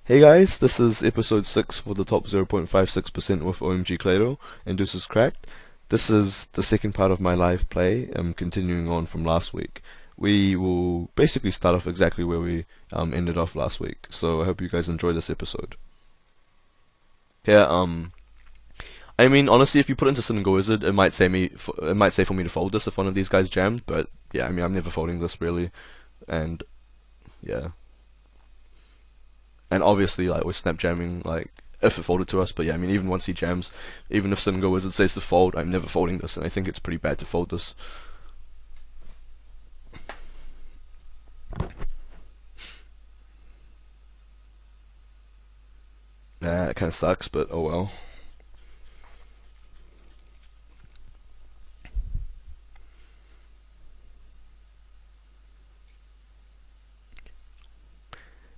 Hey guys, this is episode 6 for the top 0.56% with OMG Clado and Deuces Cracked. This is the second part of my live play, continuing on from last week. We will basically start off exactly where we ended off last week, so I hope you guys enjoy this episode. Yeah, I mean, honestly, if you put it into Sin and Go Wizard, it might say for me to fold this if one of these guys jammed, but yeah, I mean, I'm never folding this really, and yeah. And obviously, like, we're snap jamming, like, if it folded to us, but yeah, I mean, even once he jams, even if Sin and Go Wizard says to fold, I'm never folding this, and I think it's pretty bad to fold this. Nah, it kinda sucks, but oh well.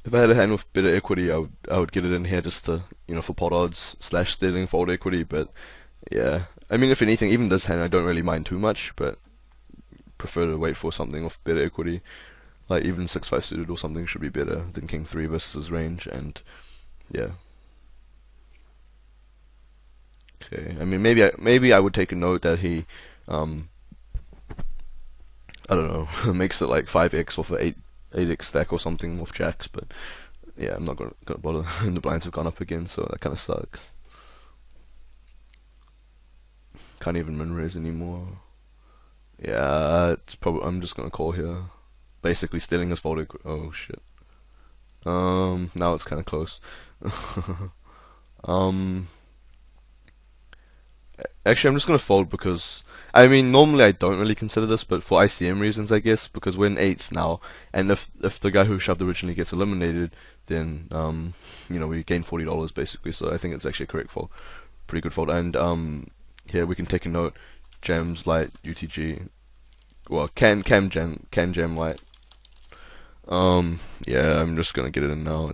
If I had a hand with better equity, I would get it in here just to, for pot odds slash stealing fold equity, but yeah. I mean, if anything, even this hand I don't really mind too much, but prefer to wait for something with better equity. Like, even 6-5 suited or something should be better than King 3 versus his range, and yeah. Okay, I mean, maybe I would take a note that he, um, I don't know, makes it like 5x off a 8x stack or something with jacks, but yeah, I'm not gonna bother. And the blinds have gone up again, so that kind of sucks. Can't even min raise anymore. Yeah, it's probably I'm just gonna call here. Basically stealing his fold. Oh shit. Now it's kind of close. um, Actually, I'm just gonna fold because I mean normally I don't really consider this, but for ICM reasons, I guess, because we're in eighth now, and if the guy who shoved originally gets eliminated, then we gain $40 basically. So I think it's actually a correct fold, pretty good fold. And here we can take a note: Gems light UTG. Well, can gem light. Yeah, I'm just gonna get it in now.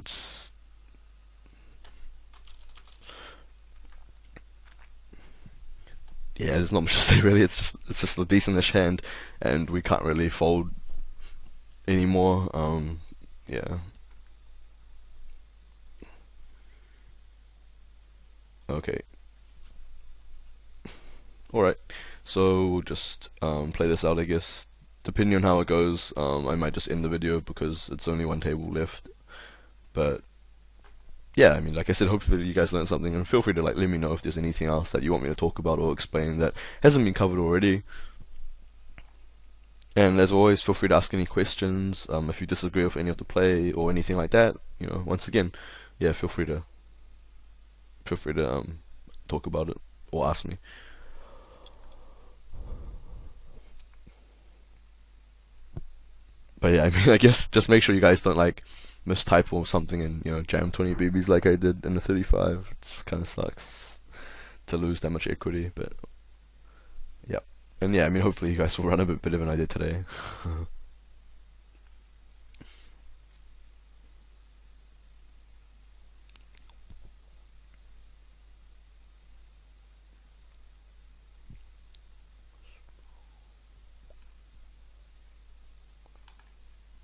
Yeah, there's not much to say really. It's just a decentish hand, and we can't really fold anymore. Yeah. Okay. All right. So we'll just play this out, I guess. Depending on how it goes, I might just end the video because it's only one table left. But yeah, I mean, like I said, hopefully you guys learned something, and feel free to like let me know if there's anything else that you want me to talk about or explain that hasn't been covered already. And as always, feel free to ask any questions. If you disagree with any of the play or anything like that, once again, yeah, feel free to talk about it or ask me. But yeah, I mean, I guess just make sure you guys don't like mistype or something and jam 20 BBs like I did in the 35. It's kind of sucks to lose that much equity, but yeah. And yeah, I mean, hopefully you guys will run a bit better than I did today.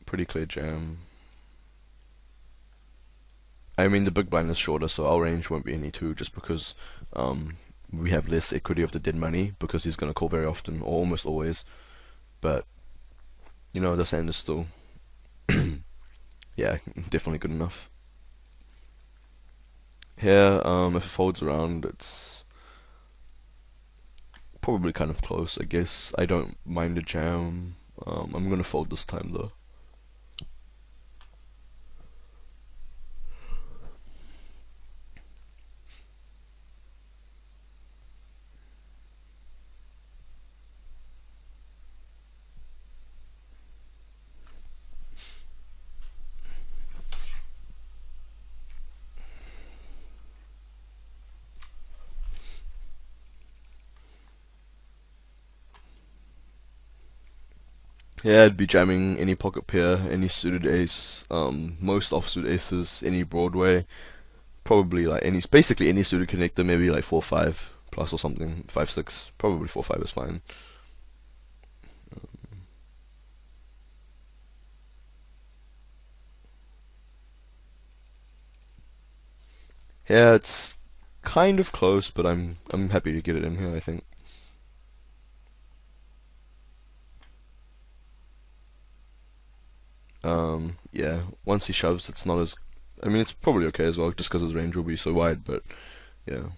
Pretty clear jam. I mean, the big blind is shorter, so our range won't be any two, just because we have less equity of the dead money because he's gonna call very often or almost always. But this hand is still, yeah, definitely good enough. Here, if it folds around, it's probably kind of close, I guess. I don't mind a jam. I'm gonna fold this time though. Yeah, I'd be jamming any pocket pair, any suited ace, most offsuit aces, any Broadway, probably like basically any suited connector, maybe like 4-5 plus or something, 5-6, probably 4-5 is fine. Yeah, it's kind of close, but I'm happy to get it in here, I think. Yeah, once he shoves, it's not as. I mean, it's probably okay as well, just because his range will be so wide, but yeah.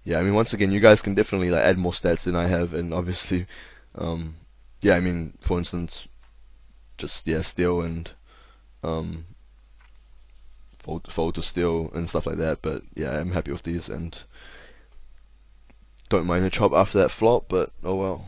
Yeah, I mean, once again, you guys can definitely like add more stats than I have, and obviously, um, yeah, I mean, for instance, just yeah, steal and um, fold to steal and stuff like that. But yeah, I'm happy with these and don't mind a chop after that flop. But oh well.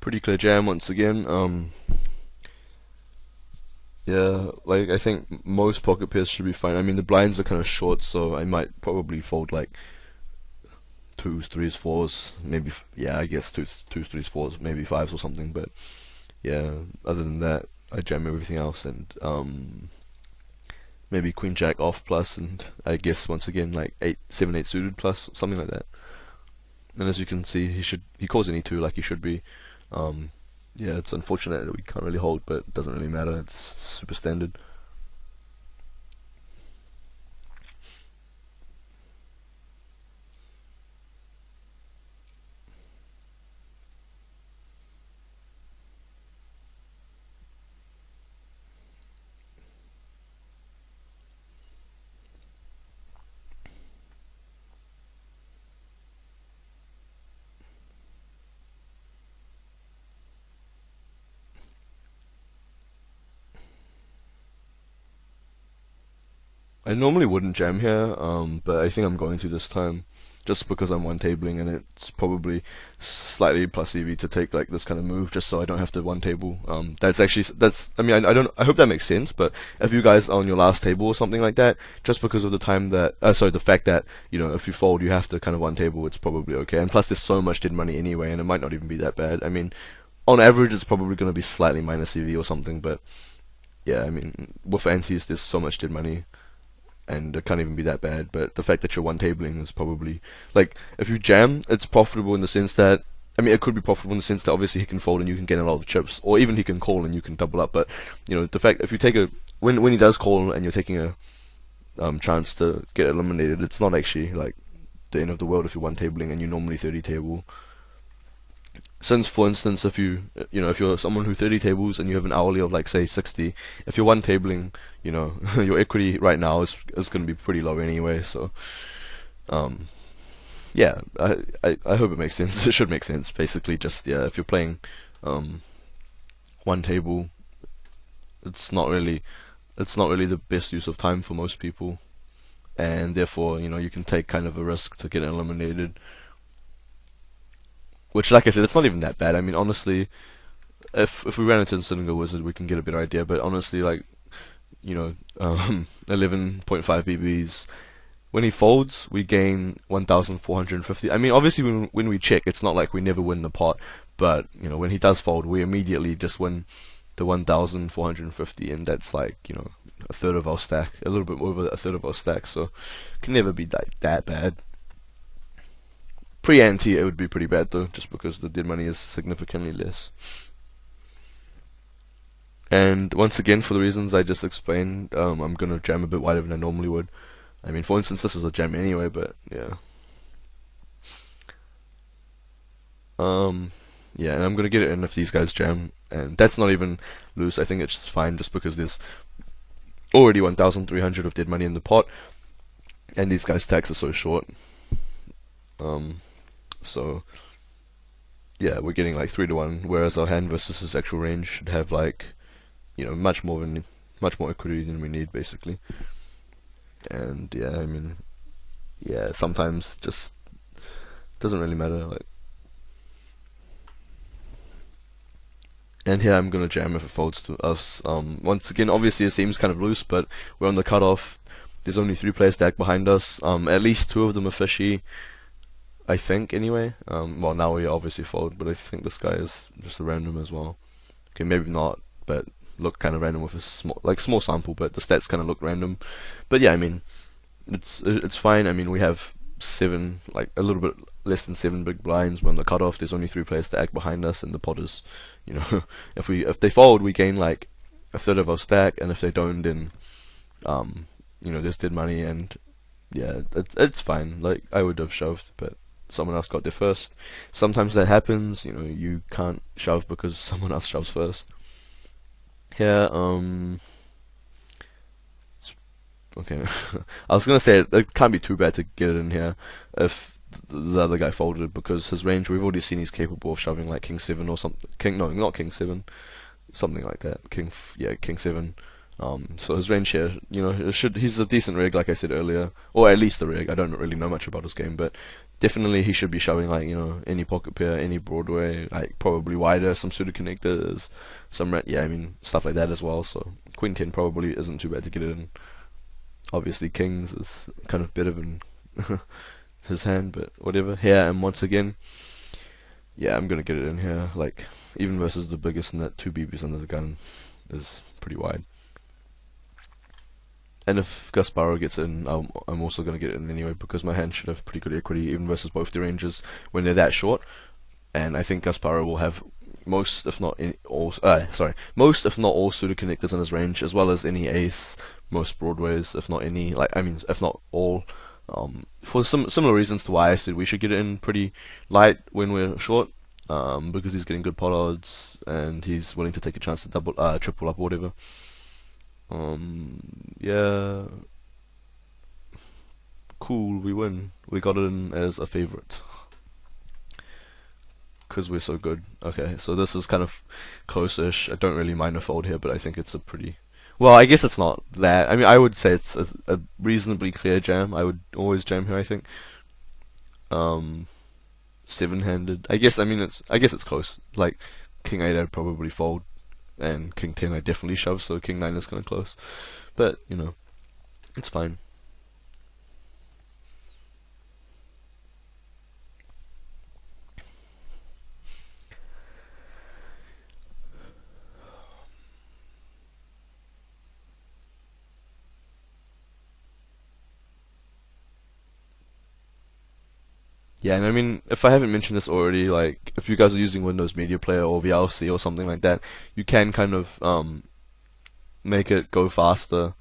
Pretty clear jam once again. Yeah, like I think most pocket pairs should be fine. I mean, the blinds are kind of short, so I might probably fold like twos, threes, fours, maybe. Yeah, I guess twos, threes, fours, maybe fives or something. But yeah, other than that, I jam everything else and maybe queen jack off plus, and I guess once again like 8, 7, 8 suited plus, something like that. And as you can see, he calls any two like he should be. Um, yeah, it's unfortunate that we can't really hold, but it doesn't really matter. It's super standard. I normally wouldn't jam here, but I think I'm going to this time, just because I'm one tabling and it's probably slightly plus EV to take like this kind of move, just so I don't have to one table. That's. I mean, I don't. I hope that makes sense. But if you guys are on your last table or something like that, just because of the time that, sorry, the fact that if you fold, you have to kind of one table. It's probably okay. And plus, there's so much dead money anyway, and it might not even be that bad. I mean, on average, it's probably going to be slightly minus EV or something, but yeah, I mean, with antes, there's so much dead money and it can't even be that bad. But the fact that you're one tabling is probably like if you jam, it's profitable in the sense that it could be profitable in the sense that obviously he can fold and you can get a lot of chips, or even he can call and you can double up. But the fact if you take a when he does call and you're taking a chance to get eliminated, it's not actually like the end of the world if you're one tabling and you normally 30 table. Since for instance, if you're someone who 30 tables and you have an hourly of like say 60, if you're one tabling, your equity right now is going to be pretty low anyway. So um yeah, I hope it makes sense. It should make sense. Basically, just yeah, if you're playing um one table, it's not really the best use of time for most people, and therefore you can take kind of a risk to get eliminated. Which, like I said, it's not even that bad. I mean, honestly, if we ran into the Single Wizard, we can get a better idea. But honestly, like 11.5 BBs. When he folds, we gain 1,450. I mean, obviously, when we check, it's not like we never win the pot. But when he does fold, we immediately just win the 1,450, and that's like a third of our stack, a little bit over a third of our stack. So, can never be that bad. Pre-ante, it would be pretty bad though, just because the dead money is significantly less. And once again, for the reasons I just explained, I'm gonna jam a bit wider than I normally would. I mean, for instance, this was a jam anyway, but yeah. Um, yeah, and I'm gonna get it in if these guys jam, and that's not even loose. I think it's just fine, just because there's already 1,300 of dead money in the pot, and these guys' stacks are so short. So yeah, we're getting like 3 to 1, whereas our hand versus his actual range should have like much more equity than we need basically. And yeah, I mean, yeah, sometimes just doesn't really matter. Like, and here I'm gonna jam if it folds to us. Once again, obviously it seems kind of loose, but we're on the cutoff. There's only 3 players stacked behind us. At least 2 of them are fishy, I think. Anyway, well now we obviously fold, but I think this guy is just a random as well. Okay, maybe not, but look kind of random with a small sample, but the stats kind of look random. But yeah, I mean, it's fine. I mean, we have 7, like a little bit less than 7 big blinds. We're on the cutoff. There's only 3 players to act behind us, and the pot is, if they fold, we gain like a third of our stack, and if they don't, then there's dead money, and yeah, it's fine. Like, I would have shoved, but someone else got there first. Sometimes that happens. You can't shove because someone else shoves first. Here, okay. I was gonna say it can't be too bad to get it in here if the other guy folded because his range, we've already seen he's capable of shoving like king 7 or something. No, not king 7, something like that. King 7. So his range here, he's a decent rig, like I said earlier, or at least a rig. I don't really know much about his game, but definitely he should be shoving like any pocket pair, any Broadway, like probably wider, some pseudo connectors, I mean stuff like that as well. So queen 10 probably isn't too bad to get it in. Obviously kings is kind of better than his hand, but whatever. Here, and once again, yeah, I'm gonna get it in here. Like, even versus the biggest net, 2 BBs under the gun is pretty wide. And if Gasparo gets in, I'm also going to get it in anyway because my hand should have pretty good equity even versus both the ranges when they're that short. And I think Gasparo will have most, if not all pseudo connectors in his range, as well as any ace, most broadways, if not any, if not all. For similar reasons to why I said we should get it in pretty light when we're short, because he's getting good pot odds and he's willing to take a chance to triple up or whatever. Yeah, cool, we win. We got it in as a favorite. Because we're so good. Okay, so this is kind of close-ish. I don't really mind a fold here, but I think it's a pretty... Well, I guess it's not that. I mean, I would say it's a reasonably clear jam. I would always jam here, I think. 7-handed. I guess it's close. Like, king 8 I'd probably fold. And king 10 I definitely shove, so king 9 is kind of close. But, it's fine. Yeah, and I mean, if I haven't mentioned this already, like, if you guys are using Windows Media Player or VLC or something like that, you can kind of make it go faster.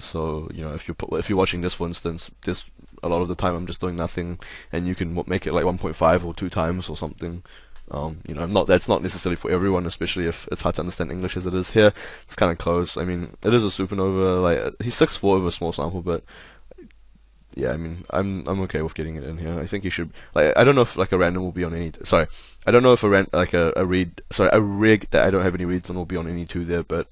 So, if you're watching this, for instance, this a lot of the time I'm just doing nothing, and you can make it like 1.5 or 2 times or something. That's not necessarily for everyone, especially if it's hard to understand English as it is here. It's kind of close. I mean, it is a supernova. Like, he's 6'4" over a small sample, but yeah, I mean, I'm okay with getting it in here. I think you should, like, I don't know if like a random will be on any. Sorry, I don't know if a rig that I don't have any reads on will be on any 2 there, but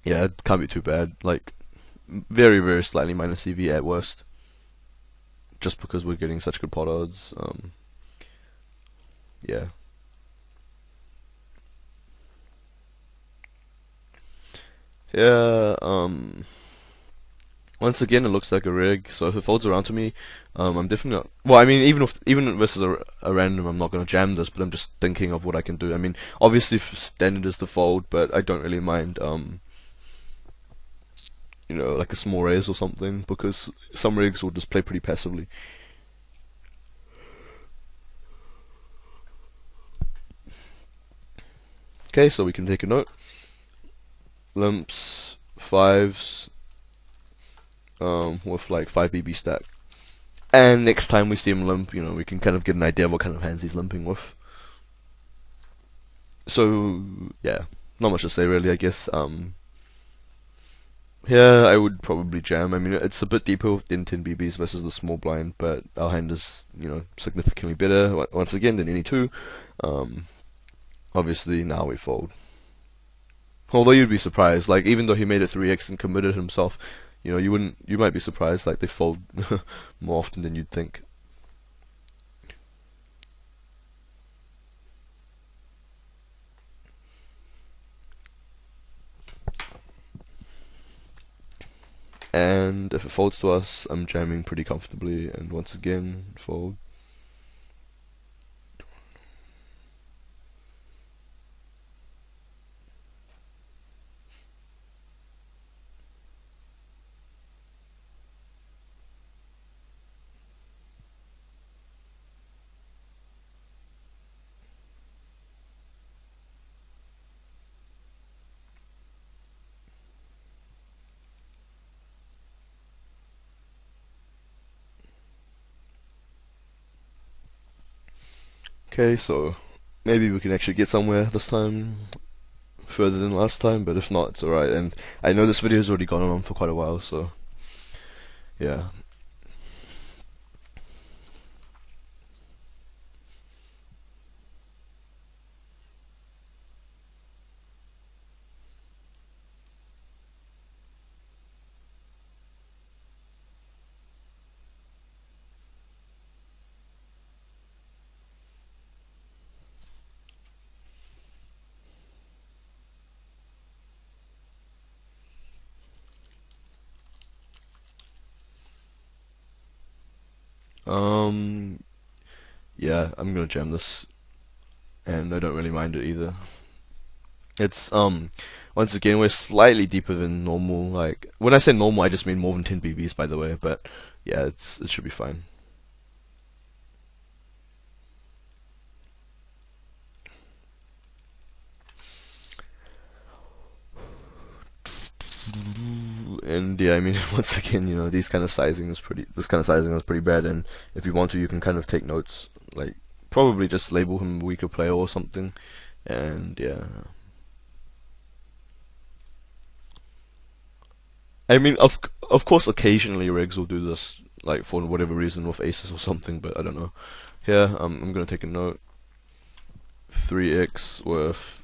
yeah, it can't be too bad. Like, very very slightly minus EV at worst, just because we're getting such good pot odds. Yeah. Yeah. Once again, it looks like a rig, so if it folds around to me, I'm definitely not. Well, I mean, even versus a random, I'm not gonna jam this, but I'm just thinking of what I can do. I mean, obviously, standard is the fold, but I don't really mind, like a small raise or something, because some rigs will just play pretty passively. Okay, so we can take a note. Limps, 5s, with like 5 BB stack. And next time we see him limp, we can kind of get an idea of what kind of hands he's limping with. So, yeah, not much to say really, I guess. Here I would probably jam. I mean, it's a bit deeper than 10 BBs versus the small blind, but our hand is, significantly better once again than any 2. Obviously now we fold. Although you'd be surprised, like even though he made it 3x and committed himself, you might be surprised, like they fold more often than you'd think. And if it folds to us, I'm jamming pretty comfortably, and once again, fold. Okay, so maybe we can actually get somewhere this time, further than last time, but if not, it's alright. And I know this video's already gone on for quite a while, so yeah. Um, yeah, I'm gonna jam this, and I don't really mind it either. It's once again we're slightly deeper than normal. Like when I say normal, I just mean more than 10 BBs, by the way. But yeah, it should be fine. And yeah, I mean, once again, this kind of sizing is pretty bad. And if you want to, you can kind of take notes, like probably just label him a weaker player or something. And yeah, I mean, of course, occasionally rigs will do this, like for whatever reason with aces or something. But I don't know. Here, I'm gonna take a note. 3x with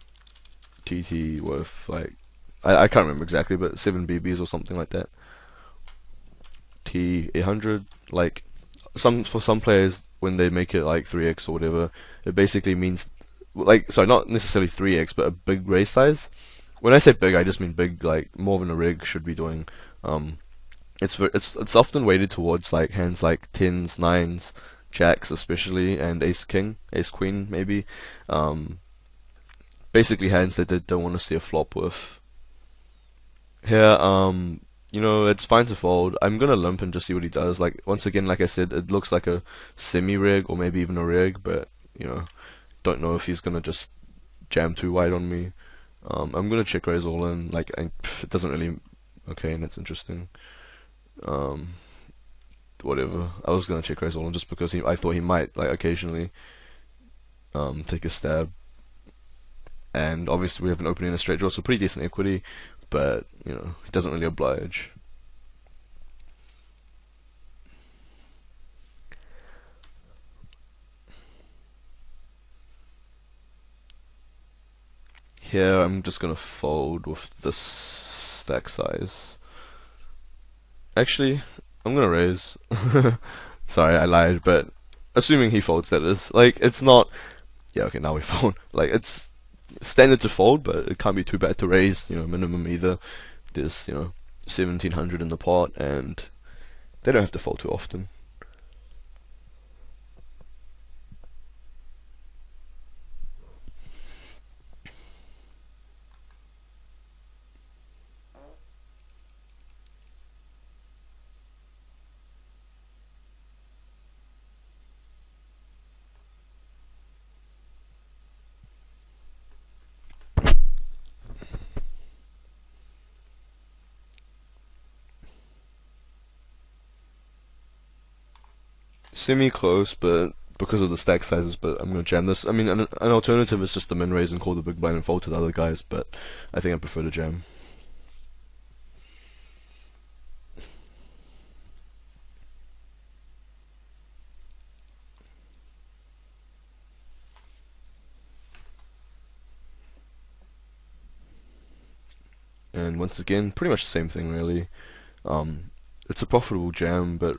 TT with like I can't remember exactly, but 7 BBs or something like that. T 800, like for some players when they make it like 3x or whatever, it basically means like sorry, not necessarily 3x, but a big raise size. When I say big, I just mean big, like more than a rig should be doing. Um, it's often weighted towards like hands like tens, nines, jacks especially, and ace king, ace queen maybe. Um, basically hands that they don't want to see a flop with. Here, it's fine to fold. I'm gonna limp and just see what he does. Like once again, like I said, it looks like a semi-rig or maybe even a rig, but don't know if he's gonna just jam too wide on me. I'm gonna check raise all in. Like it doesn't really. Okay, and that's interesting. Um, whatever. I was gonna check raise all in just because I thought he might like occasionally take a stab. And obviously we have an opening and a straight draw, so pretty decent equity, but he doesn't really oblige. Here I'm just gonna fold with this stack size. Actually, I'm gonna raise. Sorry, I lied, but assuming he folds, that is. Like, it's not. Yeah, okay, now we fold. Like, it's standard to fold, but it can't be too bad to raise, minimum either. There's, 1700 in the pot, and they don't have to fold too often. Semi-close, but because of the stack sizes, but I'm gonna jam this. I mean, an alternative is just the min raise and call the big blind and fold to the other guys, but I think I prefer to jam. and once again, pretty much the same thing really. It's a profitable jam, but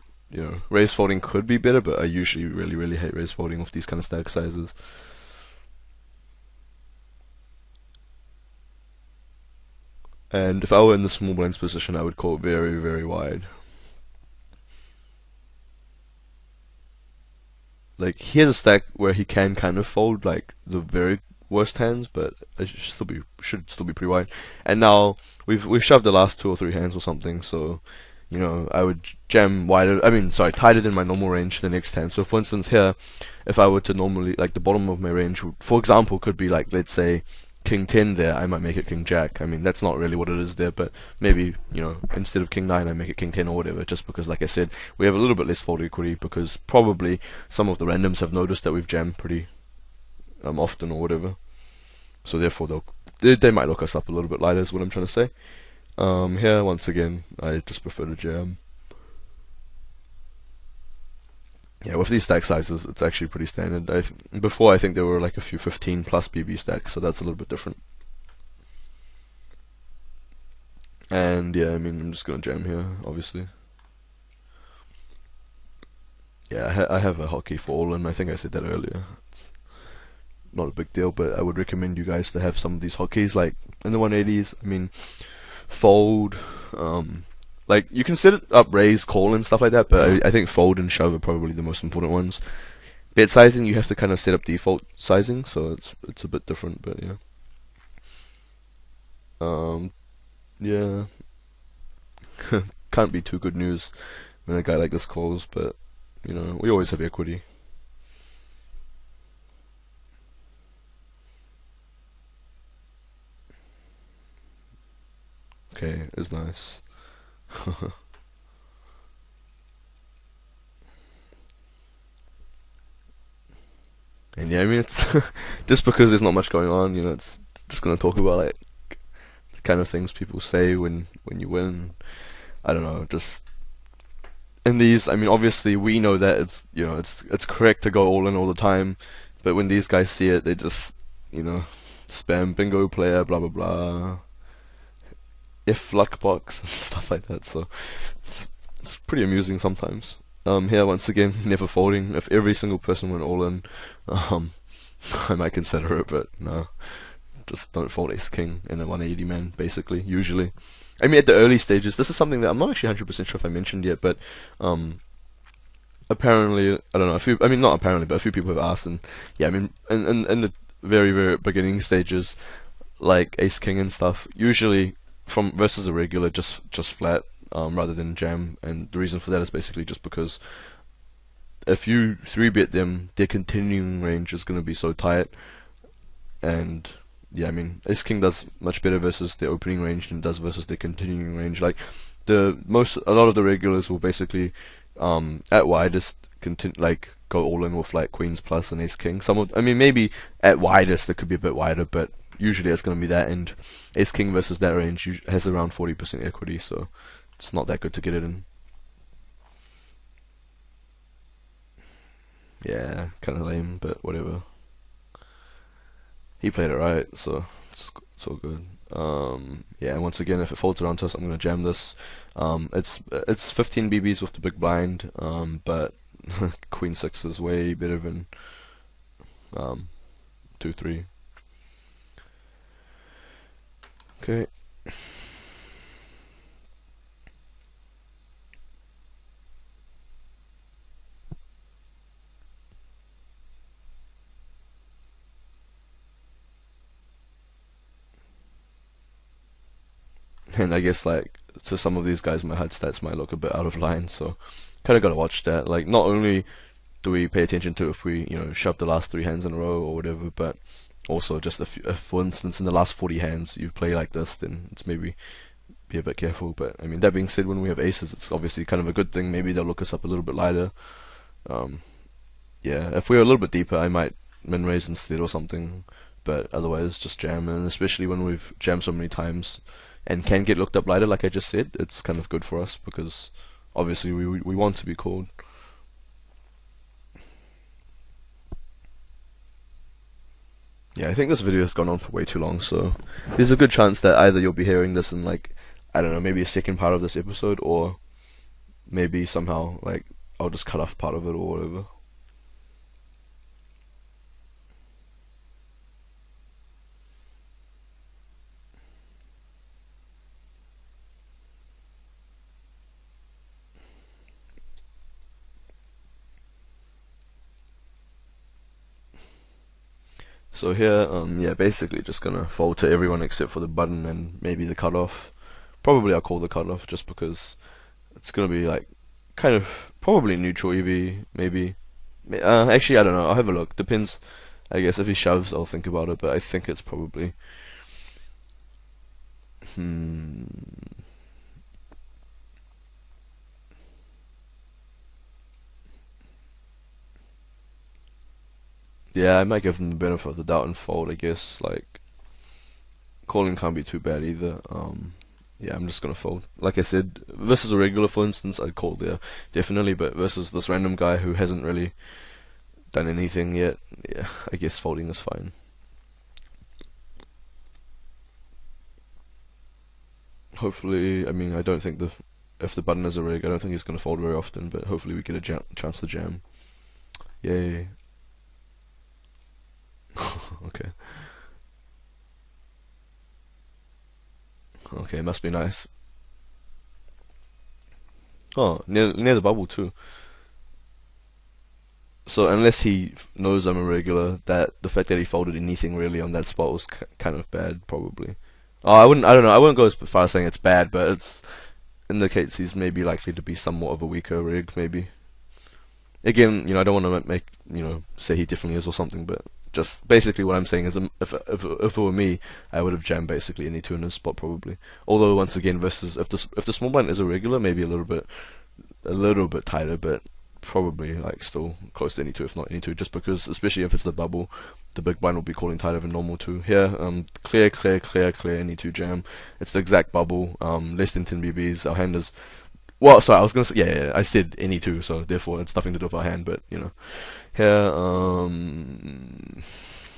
raise folding could be better, but I usually really hate raise folding with these kind of stack sizes. And if I were in the small blinds position, I would call it very wide. Like, he has a stack where he can kind of fold like the very worst hands, but it should still be pretty wide. And now we've shoved the last 2 or 3 hands or something, so I would jam wider. I mean, sorry, tighter than my normal range the next hand. So for instance here, if I were to normally, like, the bottom of my range would, for example, could be like, let's say King 10 there, I might make it King Jack. I mean, that's not really what it is there, but maybe, instead of King 9, I make it King 10 or whatever, just because, like I said, we have a little bit less fold equity, because probably some of the randoms have noticed that we've jammed pretty often or whatever. So therefore, they might look us up a little bit lighter, is what I'm trying to say. Here, once again, I just prefer to jam. Yeah, with these stack sizes, it's actually pretty standard. Before, I think there were like a few 15 plus BB stacks, so that's a little bit different. And yeah, I mean, I'm just gonna jam here, obviously. Yeah, I have a hotkey for all, and I think I said that earlier. It's not a big deal, but I would recommend you guys to have some of these hotkeys, like in the 180s. I mean, fold, like, you can set it up, raise, call, and stuff like that, but I think fold and shove are probably the most important ones. Bet sizing, you have to kind of set up default sizing, so it's a bit different, but yeah. Yeah. Can't be too good news when a guy like this calls, but we always have equity. Okay, it's nice. And yeah, I mean, it's just because there's not much going on, it's just gonna talk about like the kind of things people say when you win. I don't know, just in these. I mean, obviously we know that it's correct to go all in all the time, but when these guys see it, they just spam bingo player, blah blah blah, if luck box and stuff like that. So it's pretty amusing sometimes. Here, once again, never folding. If every single person went all in, um, I might consider it, but no, just don't fold ace king in a 180 man. Basically, usually. I mean, at the early stages, this is something that I'm not actually 100% sure if I mentioned yet, but apparently, I don't know. I mean, not apparently, but a few people have asked, and yeah, I mean, in the very beginning stages, like ace king and stuff, usually from versus a regular, just flat, rather than jam. And the reason for that is basically just because if you 3-bet them, their continuing range is going to be so tight. And yeah, I mean, ace king does much better versus their opening range than it does versus their continuing range. Like, a lot of the regulars will basically at widest go all in with like queens plus and ace king. I mean, maybe at widest it could be a bit wider, but usually it's going to be that. And ace king versus that range has around 40% equity, so it's not that good to get it in. Yeah, kind of lame, but whatever. He played it right, so it's all good. Yeah, once again, if it folds around to us, I'm gonna jam this. It's 15 BBs with the big blind, but Queen 6 is way better than 2-3. Okay. And I guess, like, to some of these guys, my HUD stats might look a bit out of line, so kind of gotta watch that. Like, not only do we pay attention to if we, shove the last 3 hands in a row or whatever, but also just if for instance, in the last 40 hands you play like this, then it's maybe be a bit careful. But I mean, that being said, when we have aces, it's obviously kind of a good thing. Maybe they'll look us up a little bit lighter. Um, yeah, if we're a little bit deeper, I might min raise instead or something. But otherwise, just jam, and especially when we've jammed so many times and can get looked up lighter, like I just said, it's kind of good for us because obviously we want to be called. Yeah, I think this video has gone on for way too long, so there's a good chance that either you'll be hearing this in like, I don't know, maybe a second part of this episode, or maybe somehow like I'll just cut off part of it or whatever. So here, yeah, basically just gonna fold to everyone except for the button and maybe the cutoff. Probably I'll call the cutoff just because it's gonna be like kind of probably neutral EV, maybe. Actually, I don't know. I'll have a look. Depends. I guess if he shoves, I'll think about it. But I think it's probably. Hmm. Yeah, I might give him the benefit of the doubt and fold. I guess like calling can't be too bad either. Yeah, I'm just gonna fold. Like I said, versus a regular, for instance, I'd call there definitely. But versus this random guy who hasn't really done anything yet, yeah, I guess folding is fine. Hopefully, I mean, I don't think the if the button is a rig, I don't think he's gonna fold very often. But hopefully, we get a chance to jam. Yay! Okay, okay, must be nice. Oh, near the bubble too. So unless he knows I'm a regular, that the fact that he folded anything really on that spot was kind of bad, probably. Oh, I wouldn't. I don't know. I wouldn't go as far as saying it's bad, but it's indicates he's maybe likely to be somewhat of a weaker rig, maybe. Again, I don't want to make say he definitely is or something, but just basically what I'm saying is, if it were me, I would have jammed basically any two in his spot probably. Although once again, versus if the small blind is a regular, maybe a little bit tighter, but probably like still close to any two, if not any two, just because especially if it's the bubble, the big blind will be calling tighter than normal too. Here, clear, clear, clear, clear, any two jam. It's the exact bubble. Less than 10 BBs. Our hand is well. Sorry, I was gonna say yeah. I said any two, so therefore it's nothing to do with our hand. But here,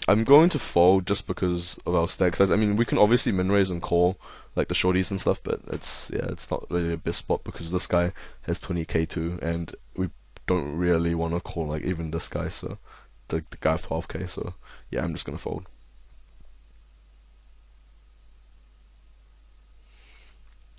I'm going to fold just because of our stack size. I mean, we can obviously min raise and call like the shorties and stuff, but it's not really the best spot because this guy has 20k too, and we don't really want to call like even this guy, so the guy of 12k. So yeah, I'm just gonna fold.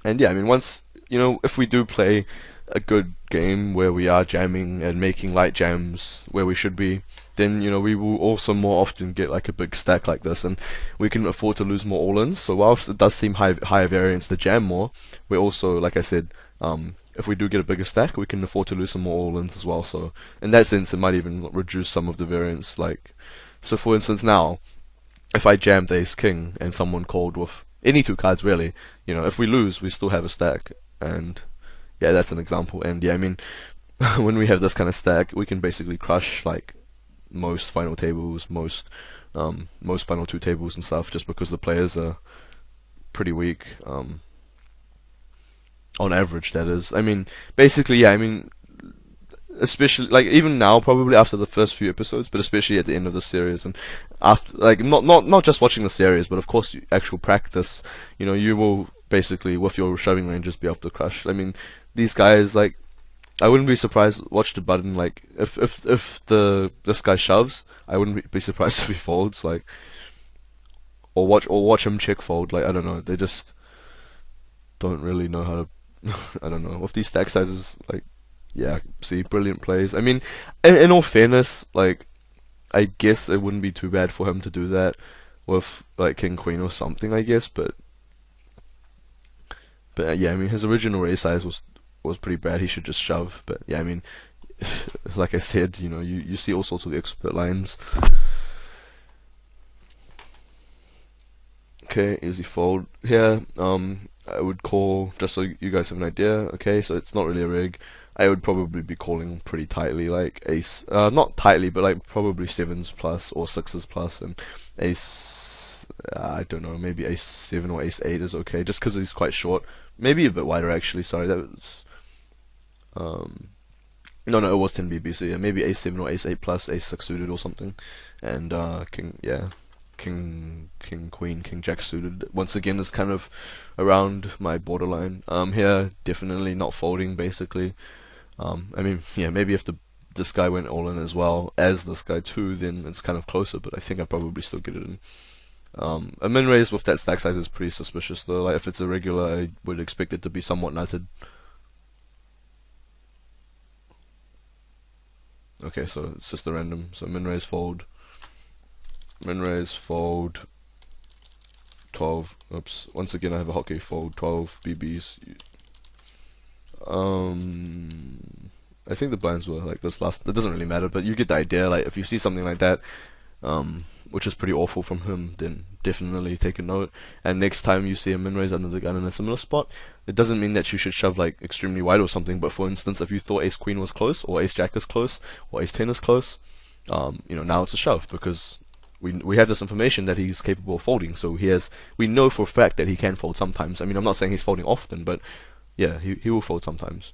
And yeah, I mean, once if we do play a good game where we are jamming and making light jams where we should be, then we will also more often get like a big stack like this, and we can afford to lose more all-ins. So whilst it does seem higher variance to jam more, we're also, like I said, if we do get a bigger stack, we can afford to lose some more all-ins as well. So in that sense, it might even reduce some of the variance. Like, so for instance, now if I jammed Ace King and someone called with any two cards really, if we lose, we still have a stack, and yeah, that's an example. And yeah, I mean, when we have this kind of stack, we can basically crush like most final tables, most final two tables and stuff, just because the players are pretty weak. On average, that is. I mean, basically, yeah. I mean, especially like even now, probably after the first few episodes, but especially at the end of the series and after, like not just watching the series, but of course actual practice. You will basically with your shoving ranges be able to crush. I mean, these guys like I wouldn't be surprised. Watch the button. Like if this guy shoves, I wouldn't be surprised if he folds. Like or watch him check fold. Like I don't know. They just don't really know how to. I don't know with these stack sizes. Like yeah, see, brilliant plays. I mean, in all fairness, like I guess it wouldn't be too bad for him to do that with like King Queen or something. I guess, but yeah, I mean his original raise size was pretty bad. He should just shove. But yeah, I mean, like I said, you see all sorts of expert lines. Okay, easy fold here. I would call just so you guys have an idea. Okay, so it's not really a rig. I would probably be calling pretty tightly, like ace, not tightly, but like probably sevens plus or sixes plus, and ace. I don't know, maybe ace seven or ace eight is okay, just because he's quite short. Maybe a bit wider actually. Sorry, that was um. No, no, it was 10 BB. So yeah, maybe ace seven or ace eight plus, ace six suited or something, and king. Yeah, king, queen, king, jack suited once again is kind of around my borderline. Here definitely not folding basically. I mean, yeah, maybe if this guy went all in as well as this guy too, then it's kind of closer. But I think I'd probably still get it in. A min raise with that stack size is pretty suspicious though. Like if it's a regular, I would expect it to be somewhat nutted. Okay, so it's just the random. So min raise fold, 12. Oops. Once again, I have a hotkey fold 12 BBs. I think the blinds were like this last. It doesn't really matter, but you get the idea. Like if you see something like that, which is pretty awful from him, then definitely take a note. And next time you see a min raise under the gun in a similar spot, it doesn't mean that you should shove like extremely wide or something. But for instance, if you thought ace queen was close, or ace jack is close, or ace 10 is close, now it's a shove because we have this information that he's capable of folding. So we know for a fact that he can fold sometimes. I mean, I'm not saying he's folding often, but yeah, he will fold sometimes.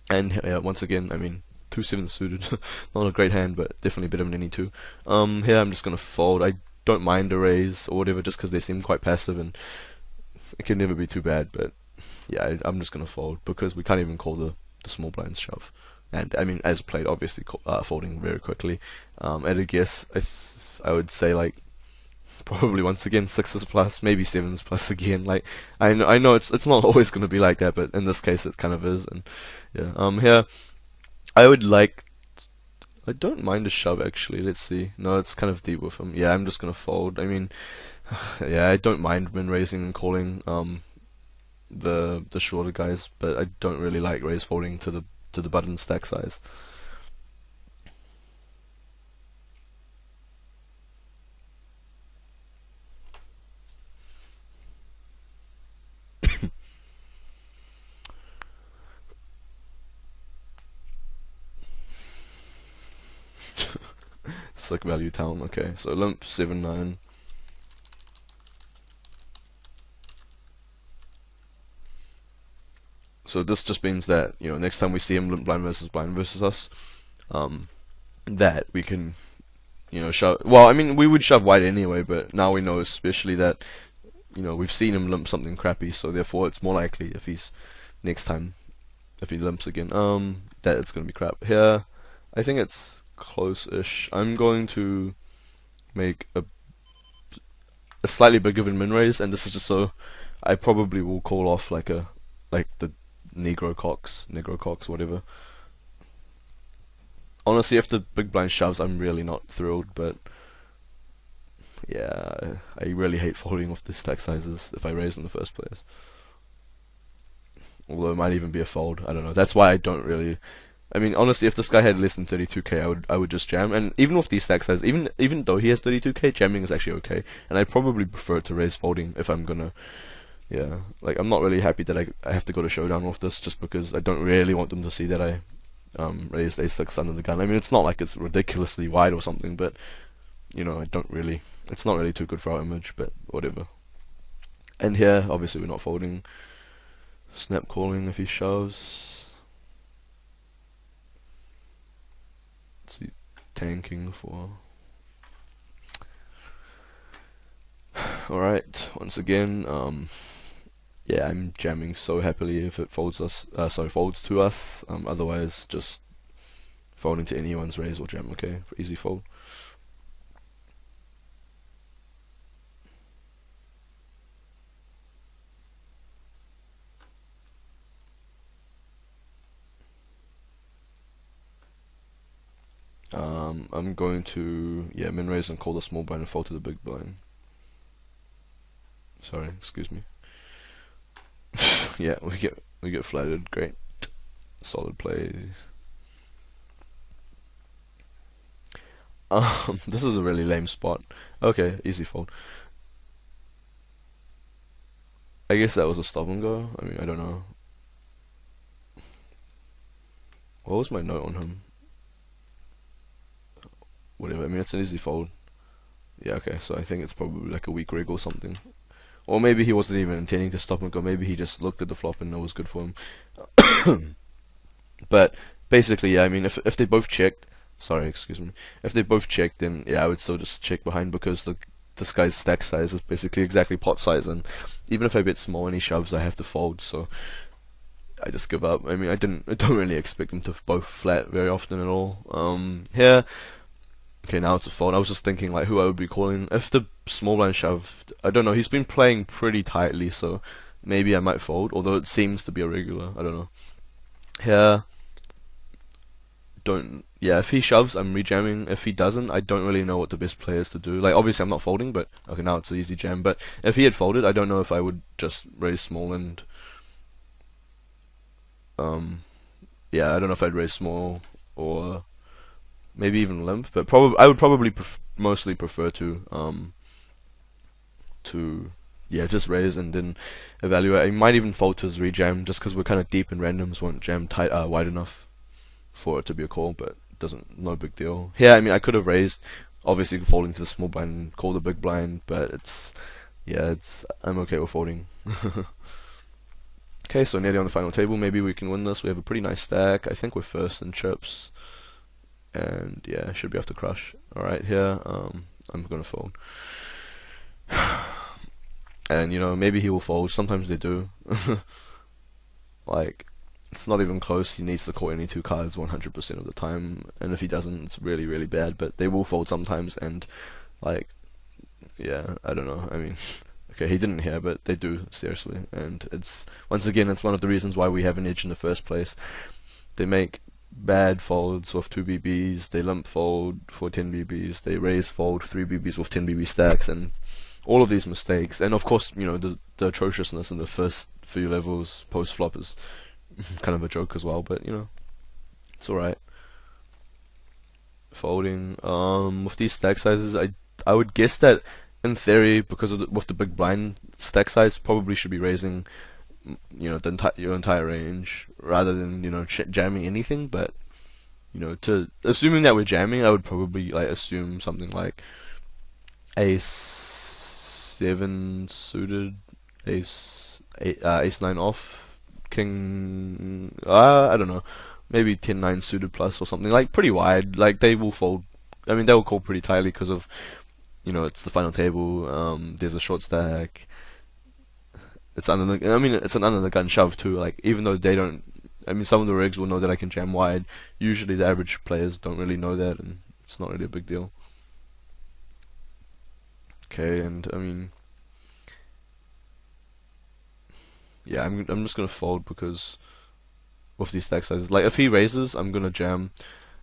And once again, I mean, 2-7 suited, not a great hand, but definitely better than any two. Here I'm just gonna fold. I don't mind a raise or whatever, just because they seem quite passive, and it can never be too bad. But yeah, I'm just gonna fold because we can't even call the small blinds shove. And I mean, as played, obviously folding very quickly. At a guess, I would say like probably once again 6s plus, maybe 7s plus again. Like I know it's not always gonna be like that, but in this case it kind of is. And yeah, here I don't mind a shove actually. Let's see. No, it's kind of deep with him. Yeah, I'm just gonna fold. I mean, yeah, I don't mind min raising and calling the shorter guys, but I don't really like raise folding to the button stack size. Slick value town. Okay, so limp 7-9. So this just means that next time we see him limp blind versus us, that we can shove. Well, I mean we would shove wide anyway, but now we know especially that we've seen him limp something crappy, so therefore it's more likely if he limps again, that it's gonna be crap. Here, I think it's close-ish. I'm going to make a slightly bigger than min raise, and this is just so I probably will call off like the Negro Cox, whatever. Honestly, if the big blind shoves, I'm really not thrilled, but yeah, I really hate folding off the stack sizes if I raise in the first place. Although it might even be a fold, I don't know. That's why I don't really. I mean, honestly, if this guy had less than 32k, I would just jam. And even with these stack sizes, even though he has 32k, jamming is actually okay. And I probably prefer to raise folding if I'm gonna. Yeah, like I'm not really happy that I have to go to showdown with this, just because I don't really want them to see that I raised a6 under the gun. I mean, it's not like it's ridiculously wide or something, but I don't really. It's not really too good for our image, but whatever. And here, obviously, we're not folding. Snap calling if he shoves. Let's see, tanking for. Alright, once again, yeah, I'm jamming so happily if it folds to us. Otherwise, just folding to anyone's raise or jam. Okay, for easy fold. I'm going to min raise and call the small blind and fold to the big blind. Sorry, excuse me. Yeah, we get flattered. Great, solid play. This is a really lame spot. Okay, easy fold. I guess that was a stop and go. I mean, I don't know. What was my note on him? Whatever. I mean, it's an easy fold. Yeah, okay. So I think it's probably like a weak rig or something. Or maybe he wasn't even intending to stop and go. Maybe he just looked at the flop and it was good for him. But basically, yeah, I mean, if they both checked, sorry, excuse me, if they both checked, then yeah, I would still just check behind because this guy's stack size is basically exactly pot size, and even if I bet small and he shoves, I have to fold. So I just give up. I mean, I don't really expect him to both flat very often at all. Here, okay, now it's a fold. I was just thinking like who I would be calling if the small blind shoved. I don't know. He's been playing pretty tightly, so maybe I might fold. Although it seems to be a regular. I don't know. Here, don't. Yeah, if he shoves, I'm rejamming. If he doesn't, I don't really know what the best play is to do. Like, obviously I'm not folding, but okay, now it's an easy jam. But if he had folded, I don't know if I would just raise small and yeah, I don't know if I'd raise small or maybe even limp, but probably I would probably mostly prefer to yeah, just raise and then evaluate. I might even fold to his rejam just because we're kind of deep and randoms won't jam tight wide enough for it to be a call, but doesn't, no big deal. Yeah, I mean I could have raised, obviously folding to the small blind and call the big blind, but it's yeah, it's I'm okay with folding. Okay, so nearly on the final table. Maybe we can win this. We have a pretty nice stack. I think we're first in chips, and yeah, should be able to crush. All right, here I'm gonna fold, and you know maybe he will fold. Sometimes they do. Like it's not even close. He needs to call any two cards 100% of the time, and if he doesn't, it's really really bad. But they will fold sometimes, and like yeah, I don't know. I mean. Okay, he didn't here, but they do, seriously. And it's, once again, it's one of the reasons why we have an edge in the first place. They make bad folds with 2 BBs, they limp fold for 10 BBs, they raise fold 3 BBs with 10 BB stacks, and all of these mistakes. And of course, you know, the atrociousness in the first few levels post-flop is kind of a joke as well, but, you know, it's alright. Folding, with these stack sizes, I would guess that in theory, because of with the big blind stack size, probably should be raising, you know, your entire range rather than you know jamming anything. But you know, to assuming that we're jamming, I would probably like assume something like ace 7 suited, ace 9 off, king. I don't know, maybe 10-9 suited plus or something like pretty wide. Like they will fold. I mean, they will call pretty tightly because of. You know, it's the final table. There's a short stack. It's under the. I mean, it's an under the gun shove too. Like even though they don't. I mean, some of the rigs will know that I can jam wide. Usually, the average players don't really know that, and it's not really a big deal. Okay, and I mean, yeah, I'm just gonna fold because with these stack sizes. Like if he raises, I'm gonna jam.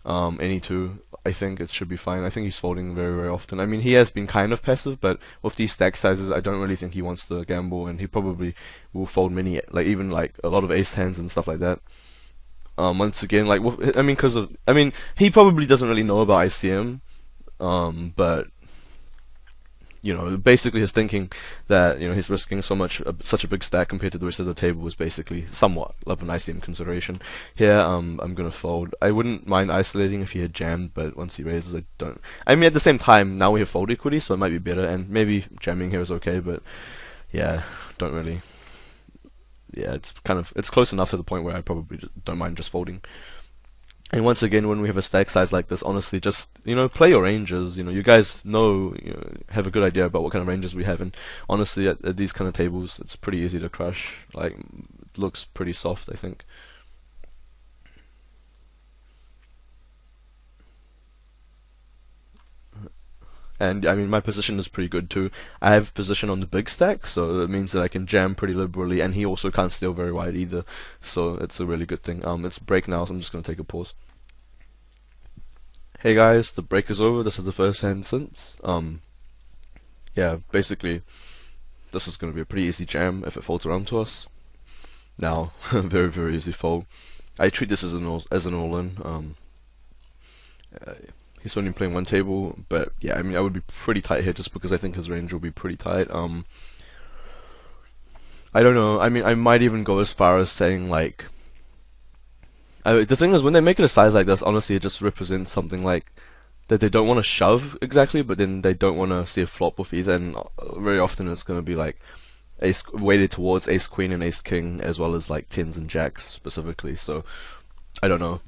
Any two, I think it should be fine. I think he's folding very, very often. I mean, he has been kind of passive, but with these stack sizes, I don't really think he wants to gamble, and he probably will fold many, like even like a lot of ace hands and stuff like that. Once again, like I mean, he probably doesn't really know about ICM, but you know, basically his thinking that you know he's risking such a big stack compared to the rest of the table was basically somewhat of an ICM consideration. Here, I'm gonna fold. I wouldn't mind isolating if he had jammed, but once he raises, I don't. I mean, at the same time, now we have fold equity, so it might be better, and maybe jamming here is okay, but yeah, don't really. Yeah, it's close enough to the point where I probably don't mind just folding. And once again, when we have a stack size like this, honestly, just you know, play your ranges. You know, you guys know, you know, have a good idea about what kind of ranges we have, and honestly, at these kind of tables, it's pretty easy to crush. Like, it looks pretty soft, I think. And I mean, my position is pretty good too. I have position on the big stack, so it means that I can jam pretty liberally, and he also can't steal very wide either. So it's a really good thing. It's break now, so I'm just gonna take a pause. Hey guys, the break is over. This is the first hand since. Yeah, basically, this is gonna be a pretty easy jam if it folds around to us. Now, very very easy fold. I treat this as an all-in. He's only playing one table, but yeah, I mean I would be pretty tight here just because I think his range will be pretty tight. I don't know. I mean, I might even go as far as saying like. The thing is, when they make it a size like this, honestly, it just represents something like that they don't want to shove exactly, but then they don't want to see a flop with either. And very often it's going to be like ace weighted towards ace queen and ace king, as well as like tens and jacks specifically. So I don't know.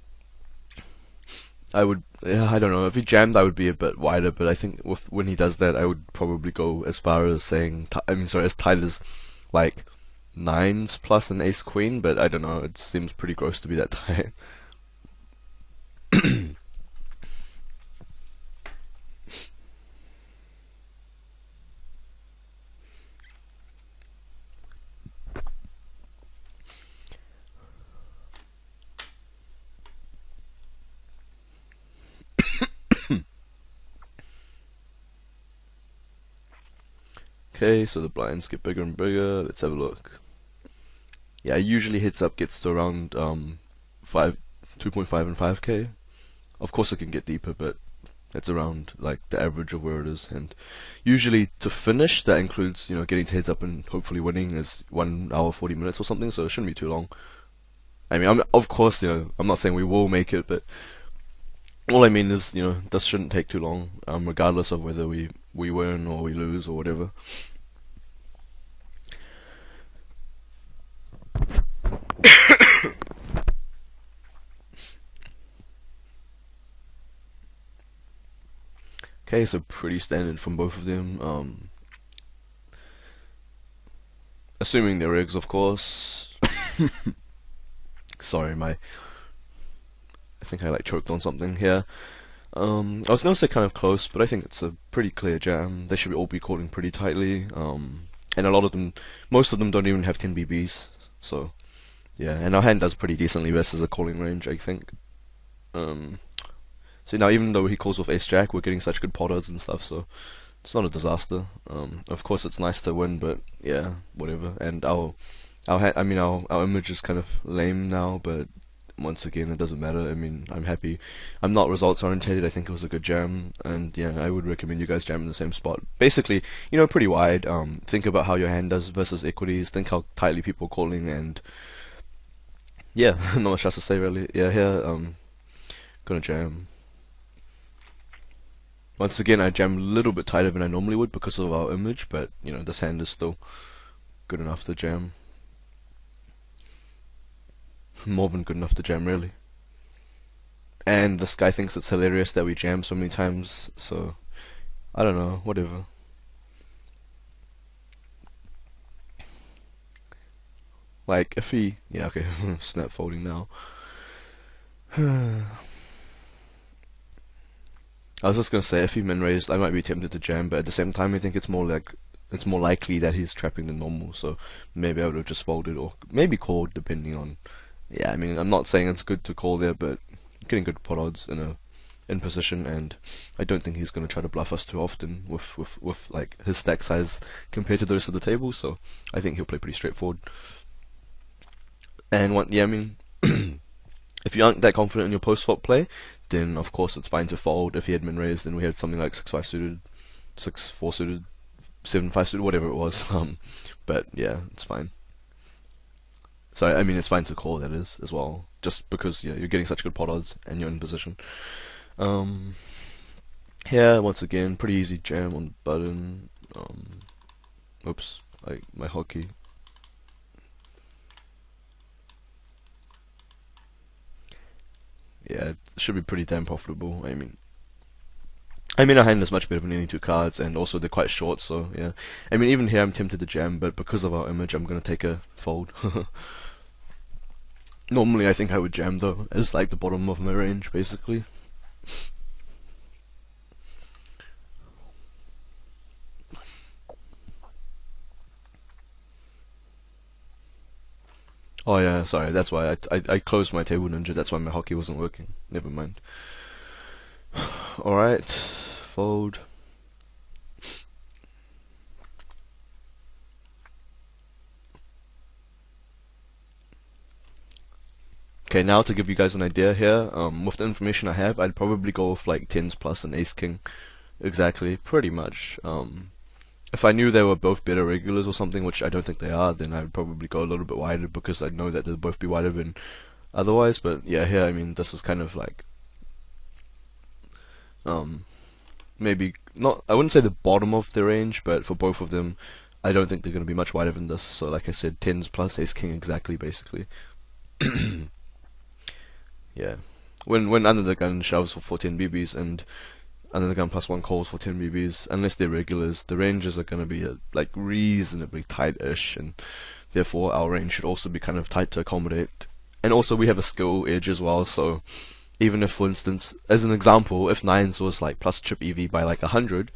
I would, yeah, I don't know. If he jammed, I would be a bit wider, but I think when he does that, I would probably go as far as saying, as tight as like nines plus an ace queen, but I don't know. It seems pretty gross to be that tight. Okay, so the blinds get bigger and bigger. Let's have a look. Yeah, usually heads up gets to around 2.5 and 5k. Of course, it can get deeper, but it's around like the average of where it is. And usually to finish, that includes getting to heads up and hopefully winning is 1 hour 40 minutes or something. So it shouldn't be too long. I mean, of course, I'm not saying we will make it, but all I mean is, this shouldn't take too long, regardless of whether we win or we lose or whatever. Okay, so pretty standard from both of them. Assuming they're eggs, of course. Sorry, I think I like choked on something here. I was gonna say kind of close, but I think it's a pretty clear jam. They should all be calling pretty tightly. And a lot of them, most of them don't even have 10 BBs. So, yeah, and our hand does pretty decently versus a calling range, I think. So now even though he calls off ace jack, we're getting such good pot odds and stuff, so it's not a disaster. Of course it's nice to win, but yeah, whatever. And our image is kind of lame now, but once again, it doesn't matter. I mean, I'm happy. I'm not results orientated. I think it was a good jam, and yeah, I would recommend you guys jam in the same spot. Basically, pretty wide. Think about how your hand does versus equities. Think how tightly people are calling, and yeah, not much else to say really. Yeah, here, gonna jam. Once again, I jam a little bit tighter than I normally would because of our image, but this hand is still good enough to jam. More than good enough to jam, really. And this guy thinks it's hilarious that we jam so many times, so I don't know, whatever. Like, if he... Yeah, okay, snap folding now. I was just gonna say, if he min raised, I might be tempted to jam, but at the same time, I think it's more likely that he's trapping than normal. So maybe I would have just folded or maybe called, depending on. Yeah, I mean, I'm not saying it's good to call there, but getting good pot odds in position, and I don't think he's gonna try to bluff us too often with like his stack size compared to the rest of the table. So I think he'll play pretty straightforward. And yeah, I mean, if you aren't that confident in your post flop play, then of course it's fine to fold. If he had min raised, then we had something like 6-5 suited, 6-4 suited, 7-5 suited, whatever it was. But yeah, it's fine. So I mean, it's fine to call, that is, as well, just because you're getting such good pot odds and you're in position. Here once again, pretty easy jam on button. Oops, my hotkey. Yeah, it should be pretty damn profitable. I mean, our hand is much better than any two cards, and also they're quite short, so yeah. I mean, even here I'm tempted to jam, but because of our image, I'm gonna take a fold. Normally I think I would jam though, as like the bottom of my range, basically. Oh yeah, sorry, that's why I closed my table ninja, that's why my hotkey wasn't working. Never mind. Alright, fold. Okay, now to give you guys an idea here, with the information I have, I'd probably go with like 10s plus and ace king. Exactly, pretty much. If I knew they were both better regulars or something, which I don't think they are, then I'd probably go a little bit wider because I know that they'll both be wider than otherwise. But yeah, here, I mean, this is kind of like, maybe not, I wouldn't say the bottom of the range, but for both of them, I don't think they're going to be much wider than this. So like I said, 10s plus ace king exactly, basically. Yeah. when under the gun shoves for 10 BBs and under the gun plus 1 calls for 10 BBs, unless they're regulars, the ranges are going to be like reasonably tight-ish, and therefore our range should also be kind of tight to accommodate. And also we have a skill edge as well, so even if, for instance, as an example, if 9s was like plus chip EV by like 100,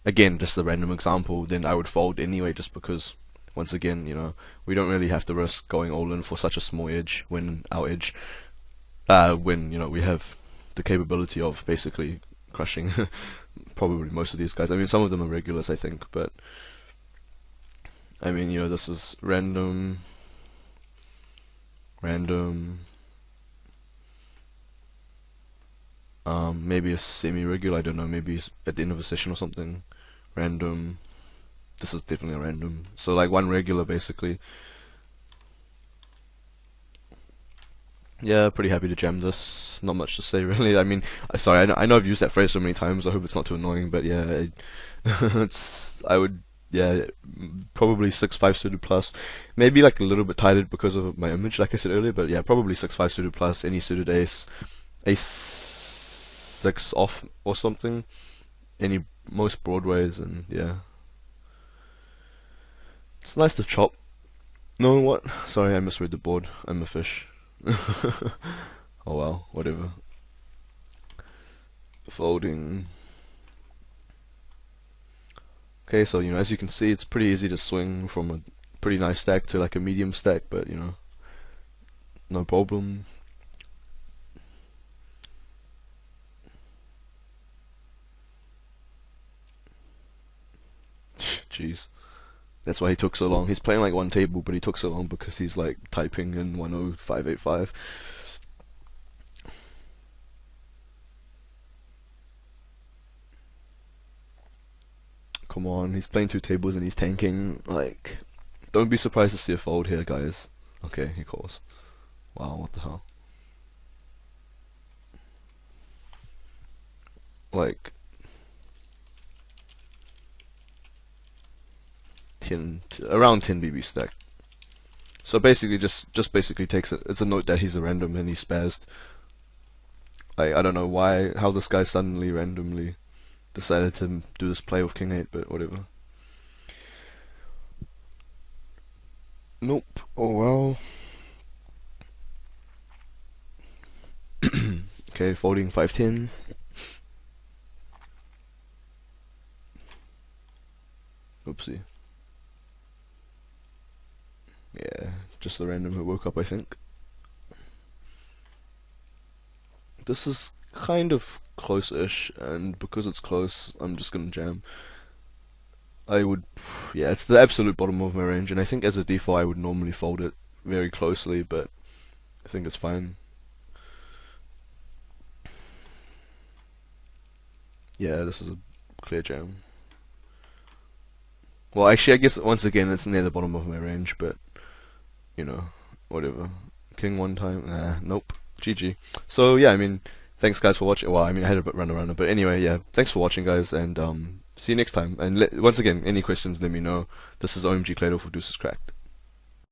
again, just a random example, then I would fold anyway, just because, once again, you know, we don't really have to risk going all in for such a small edge when our edge, when, you know, we have the capability of basically crushing probably most of these guys. I mean, some of them are regulars, I think, but I mean, you know, this is random, maybe a semi-regular, I don't know, maybe it's at the end of a session or something. Random. This is definitely a random. So like one regular basically. Yeah, pretty happy to jam this. Not much to say really. I mean, sorry, I know I've used that phrase so many times. I hope it's not too annoying, but yeah, I would, yeah, probably 6-5 suited plus. Maybe like a little bit tighted because of my image, like I said earlier, but yeah, probably 6-5 suited plus. Any suited ace 6 off or something. Any most broadways, and yeah, it's nice to chop. No, what? Sorry, I misread the board. I'm a fish. Oh well, whatever. Folding. Okay, so you know, as you can see, it's pretty easy to swing from a pretty nice stack to like a medium stack, but you know, no problem. Jeez. That's why he took so long. He's playing like one table, but he took so long because he's like typing in 10585. Come on, he's playing 2 tables and he's tanking. Like, don't be surprised to see a fold here, guys. Okay, he calls. Wow, what the hell? Like, 10, around 10 BB stack. So basically, just basically takes it. It's a note that he's a random and he spazzed. I don't know why, how this guy suddenly randomly decided to do this play with King 8, but whatever. Nope. Oh well. Okay, folding 5-10. Oopsie. Yeah, just the random who woke up, I think. This is kind of close-ish, and because it's close, I'm just gonna jam. I would, yeah, it's the absolute bottom of my range, and I think as a default I would normally fold it very closely, but I think it's fine. Yeah, this is a clear jam. Well, actually, I guess once again it's near the bottom of my range, but you know, whatever. King one time, nah, nope. GG. So yeah, I mean, thanks guys for watching. Well, I mean, I had a bit run around, but anyway, yeah, thanks for watching, guys, and see you next time. And once again, any questions, let me know. This is OMG Clado for Deuces Cracked.